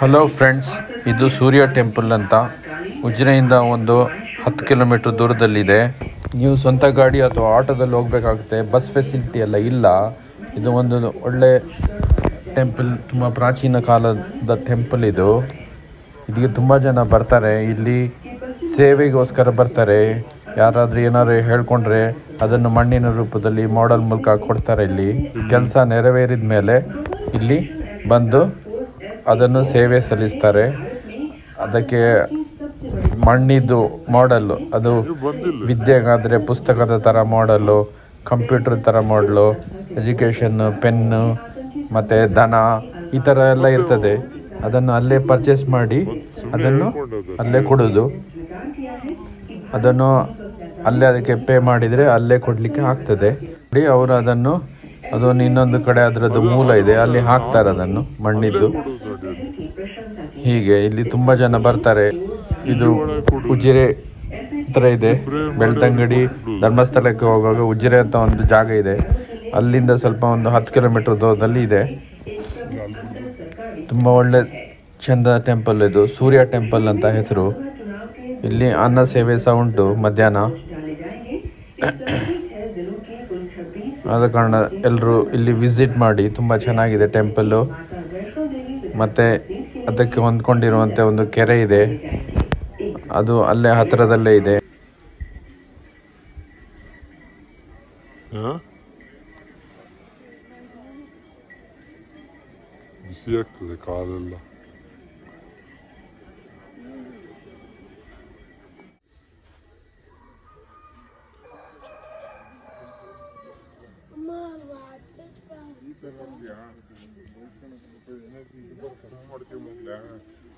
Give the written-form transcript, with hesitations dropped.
Hello friends, ಇದು ಸೂರ್ಯ temple ಅಂತ ಉಜಿರೆಯಿಂದ ಒಂದು 10 ಕಿಲೋಮೀಟರ್ ದೂರದಲ್ಲಿದೆ. ನೀವು ಸ್ವಂತ ಗಾಡಿ ಅಥವಾ ಆಟೋದಲ್ಲಿ ಹೋಗಬೇಕಾಗುತ್ತೆ. ಬಸ್ ಫೆಸಿಲಿಟಿ ಎಲ್ಲ ಇಲ್ಲ. ಇದು ಒಂದು ಒಳ್ಳೆ ಟೆಂಪಲ್, ತುಂಬ ಪ್ರಾಚೀನ ಕಾಲದ ಟೆಂಪಲ್ ಇದು. ಇಲ್ಲಿಗೆ ತುಂಬ ಜನ ಬರ್ತಾರೆ. ಇಲ್ಲಿ ಸೇವೆಗೋಸ್ಕರ ಬರ್ತಾರೆ. ಯಾರಾದರೂ ಏನಾದ್ರು ಹೇಳ್ಕೊಂಡ್ರೆ ಅದನ್ನು ಮಣ್ಣಿನ ರೂಪದಲ್ಲಿ ಮಾಡೆಲ್ ಮೂಲಕ ಕೊಡ್ತಾರೆ. ಇಲ್ಲಿ ಕೆಲಸ ನೆರವೇರಿದ ಮೇಲೆ ಇಲ್ಲಿ ಬಂದು ಅದನ್ನು ಸೇವೆ ಸಲ್ಲಿಸ್ತಾರೆ. ಅದಕ್ಕೆ ಮಣ್ಣಿದ್ದು ಮಾಡೆಲ್ಲು, ಅದು ವಿದ್ಯೆಗಾದರೆ ಪುಸ್ತಕದ ಥರ ಮಾಡೆಲ್ಲು, ಕಂಪ್ಯೂಟರ್ ಥರ ಮಾಡಲು, ಎಜುಕೇಷನ್ನು, ಪೆನ್ನು ಮತ್ತು ದನ ಈ ಥರ ಎಲ್ಲ ಇರ್ತದೆ. ಅದನ್ನು ಅಲ್ಲೇ ಪರ್ಚೇಸ್ ಮಾಡಿ ಅದನ್ನು ಅಲ್ಲೇ ಕೊಡೋದು. ಅದನ್ನು ಅಲ್ಲೇ ಅದಕ್ಕೆ ಪೇ ಮಾಡಿದರೆ ಅಲ್ಲೇ ಕೊಡಲಿಕ್ಕೆ ಆಗ್ತದೆ. ಅವರು ಅದನ್ನು ಇನ್ನೊಂದು ಕಡೆ ಅದರದ್ದು ಮೂಲ ಇದೆ, ಅಲ್ಲಿ ಹಾಕ್ತಾರೆ ಅದನ್ನು ಮಣ್ಣಿದ್ದು. ಹೀಗೆ ಇಲ್ಲಿ ತುಂಬ ಜನ ಬರ್ತಾರೆ. ಇದು ಉಜಿರೆ ಹತ್ರ ಇದೆ. ಬೆಳ್ತಂಗಡಿ ಧರ್ಮಸ್ಥಳಕ್ಕೆ ಹೋಗುವಾಗ ಉಜಿರೆ ಅಂತ ಒಂದು ಜಾಗ ಇದೆ. ಅಲ್ಲಿಂದ ಸ್ವಲ್ಪ ಒಂದು 10 ಕಿಲೋಮೀಟರ್ ದೂರದಲ್ಲಿ ಇದೆ. ತುಂಬ ಒಳ್ಳೆ ಚಂದ ಟೆಂಪಲ್ ಇದು. ಸೂರ್ಯ ಟೆಂಪಲ್ ಅಂತ ಹೆಸರು. ಇಲ್ಲಿ ಅನ್ನ ಸೇವೆ ಸಹ ಉಂಟು ಮಧ್ಯಾಹ್ನ. ಆದ ಕಾರಣ ಎಲ್ಲರೂ ಇಲ್ಲಿ ವಿಸಿಟ್ ಮಾಡಿ. ತುಂಬ ಚೆನ್ನಾಗಿದೆ ಟೆಂಪಲ್ಲು. ಮತ್ತು ಅದಕ್ಕೆ ಹೊಂದ್ಕೊಂಡಿರುವಂತೆ ಒಂದು ಕೆರೆ ಇದೆ, ಅದು ಅಲ್ಲೇ ಹತ್ತಿರದಲ್ಲೇ ಇದೆ. ಬಿಸಿ ಆಗ್ತದೆ ಕಾಲೆಲ್ಲ. ಮಾಡ್ತೀವಿ